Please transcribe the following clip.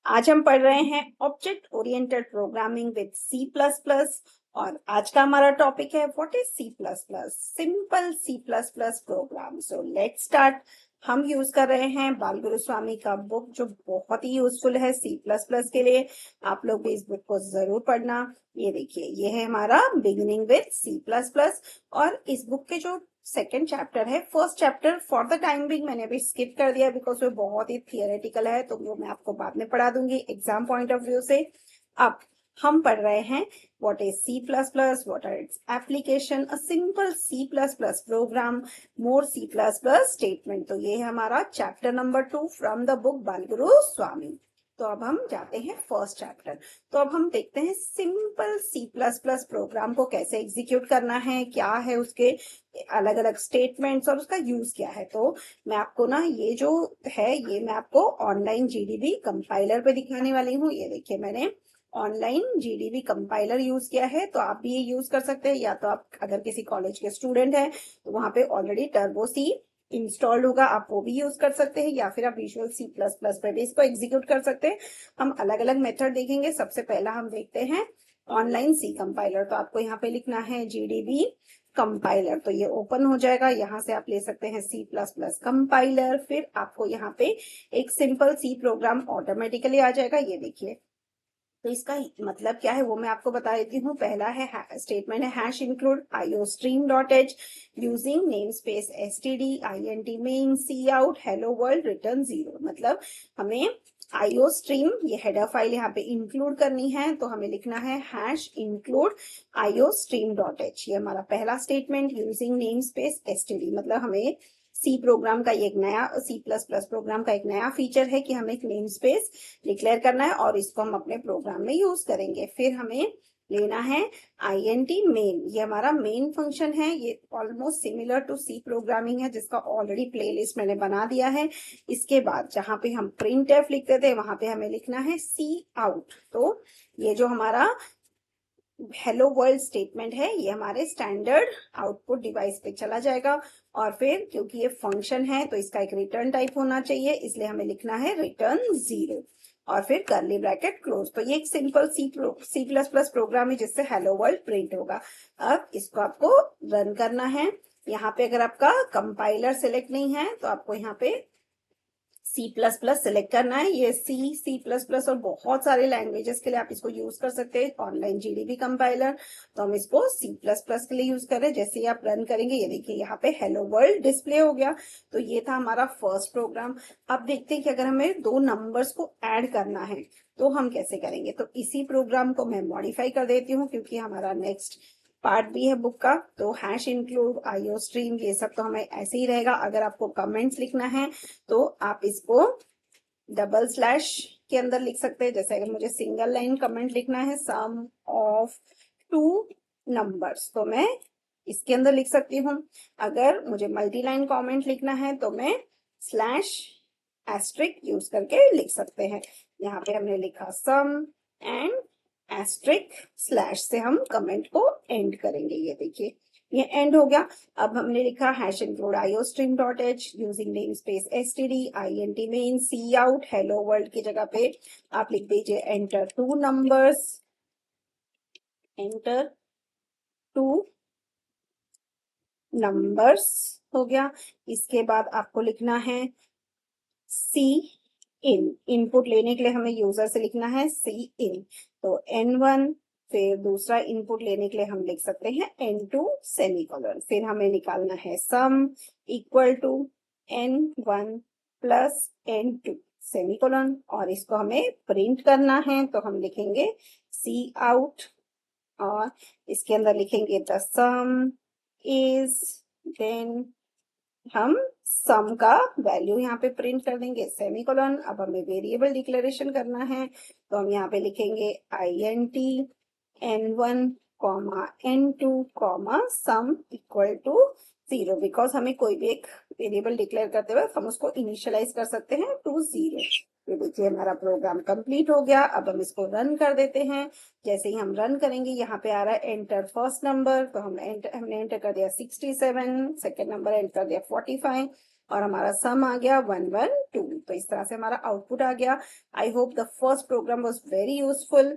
आज हम पढ़ रहे हैं object oriented programming with C plus plus. और आज का हमारा टॉपिक है what is C plus plus, simple C plus plus program. So let's start. हम यूज कर रहे हैं बाल गुरुस्वामी का बुक, जो बहुत ही यूजफुल है सी प्लस प्लस के लिए। आप लोग भी इस बुक को जरूर पढ़ना। ये देखिए, ये है हमारा beginning with C plus plus. और इस बुक के जो सेकेंड चैप्टर है, first chapter for the time being मैंने अभी स्किप कर दिया बिकॉज वो बहुत ही थियोरेटिकल है, तो वो मैं आपको बाद में पढ़ा दूंगी एग्जाम पॉइंट ऑफ व्यू से। अब हम पढ़ रहे हैं what is C plus plus, what are its application, a simple C plus plus program, more C plus plus statement. तो ये है हमारा chapter number 2 from the book Balaguru Swami. तो अब हम जाते हैं फर्स्ट चैप्टर। तो अब हम देखते हैं simple C plus plus program को कैसे एग्जीक्यूट करना है, क्या है उसके अलग अलग स्टेटमेंट्स और उसका यूज क्या है। तो मैं आपको ना ये जो है, ये मैं आपको ऑनलाइन जीडीबी कंपाइलर पे दिखाने वाली हूँ। ये देखिए, मैंने ऑनलाइन जीडीबी कंपाइलर यूज किया है, तो आप भी ये यूज कर सकते हैं। या तो आप अगर किसी कॉलेज के स्टूडेंट हैं तो वहां पे ऑलरेडी टर्बो सी इंस्टॉल्ड होगा, आप वो भी यूज कर सकते हैं, या फिर आप विजुअल सी प्लस प्लस पे भी इसको एग्जीक्यूट कर सकते हैं। हम अलग अलग मेथड देखेंगे। सबसे पहला हम देखते हैं ऑनलाइन सी कंपाइलर। तो आपको यहाँ पे लिखना है जीडीबी कंपाइलर। तो ये ओपन हो जाएगा, यहाँ से आप ले सकते हैं सी प्लस प्लस कंपाइलर। फिर आपको यहाँ पे एक सिंपल सी प्रोग्राम ऑटोमेटिकली आ जाएगा। ये देखिए, तो इसका मतलब क्या है वो मैं आपको बता देती हूँ। पहला है स्टेटमेंट है hash include iostream dot h using namespace STD INT main C out hello world return 0। मतलब हमें आईओस्ट्रीम ये हेडर फाइल यहाँ पे इंक्लूड करनी है, तो हमें लिखना है hash include iostream dot H. ये हमारा पहला statement using namespace STD. मतलब हमें सी प्रोग्राम का ये एक नया सी प्लस प्लस प्रोग्राम का एक नया फीचर है कि हमें एक नेम स्पेस डिक्लेयर करना है और इसको हम अपने प्रोग्राम में यूज करेंगे। फिर हमें लेना है आईएनटी मेन। ये हमारा मेन फंक्शन है। ये almost similar to C programming है, जिसका ऑलरेडी प्लेलिस्ट मैंने बना दिया है। इसके बाद जहां पे हम प्रिंट एफ लिखते थे वहां पे हमें लिखना है सी आउट। तो ये जो हमारा हेलो वर्ल्ड स्टेटमेंट है, ये हमारे स्टैंडर्ड आउटपुट डिवाइस पे चला जाएगा। और फिर क्योंकि ये फंक्शन है तो इसका एक रिटर्न टाइप होना चाहिए, इसलिए हमें लिखना है रिटर्न 0 और फिर कर्ली ब्रैकेट क्लोज। तो ये एक simple C plus plus program है जिससे हेलो वर्ल्ड प्रिंट होगा। अब इसको आपको रन करना है। यहाँ पे अगर आपका कंपाइलर सिलेक्ट नहीं है तो आपको यहाँ पे सी प्लस प्लस सिलेक्ट करना है। ये सी प्लस प्लस और बहुत सारे लैंग्वेजेस के लिए आप इसको यूज कर सकते हैं, ऑनलाइन जीडीबी कंपाइलर। तो हम इसको सी प्लस प्लस के लिए यूज कर रहे हैं। जैसे ही आप रन करेंगे, ये देखिए यहाँ पे हेलो वर्ल्ड डिस्प्ले हो गया। तो ये था हमारा फर्स्ट प्रोग्राम। अब देखते हैं कि अगर हमें दो नंबर्स को ऐड करना है तो हम कैसे करेंगे। तो इसी प्रोग्राम को मैं मॉडिफाई कर देती हूँ क्योंकि हमारा नेक्स्ट पार्ट भी है बुक का। तो हैश इंक्लूड आईओ स्ट्रीम ये सब तो हमें ऐसे ही रहेगा। अगर आपको कमेंट्स लिखना है तो आप इसको डबल स्लैश के अंदर लिख सकते हैं। जैसे अगर मुझे सिंगल लाइन कमेंट लिखना है सम ऑफ टू नंबर्स तो मैं इसके अंदर लिख सकती हूँ। अगर मुझे मल्टी लाइन कॉमेंट लिखना है तो मैं स्लैश एस्ट्रिक यूज करके लिख सकते हैं। यहाँ पे हमने लिखा सम एंड एस्ट्रिक स्लैश से हम कमेंट को एंड करेंगे। ये देखिए, ये एंड हो गया। अब हमने लिखा hash include iostream dot h using namespace STD INT main C out hello world की जगह पे आप लिख दीजिए enter two numbers, enter two numbers हो गया। इसके बाद आपको लिखना है सी इन। इनपुट लेने के लिए हमें यूजर से लिखना है सी इन। तो N1, फिर दूसरा इनपुट लेने के लिए हम लिख सकते हैं N2 सेमीकोलन। फिर हमें निकालना है sum equal to N1 plus N2 semicolon. और इसको हमें प्रिंट करना है तो हम लिखेंगे सी आउट और इसके अंदर लिखेंगे द सम इज, देन हम सम का वैल्यू यहाँ पे प्रिंट कर देंगे सेमीकोलन। अब हमें वेरिएबल डिक्लेरेशन करना है तो हम यहाँ पे लिखेंगे INT N1 comma N2 comma sum equal to 0। Because हमें कोई भी एक वेरिएबल डिक्लेयर करते हुए हम उसको इनिशियलाइज कर सकते हैं टू 0। तो देखिए हमारा प्रोग्राम कंप्लीट हो गया। अब हम इसको रन कर देते हैं। जैसे ही हम रन करेंगे यहाँ पे आ रहा है एंटर फर्स्ट नंबर, तो हमने एंटर कर दिया 67, सेकेंड नंबर एंटर कर दिया 45 और हमारा सम आ गया 112। तो इस तरह से हमारा आउटपुट आ गया. I hope the first program was very useful.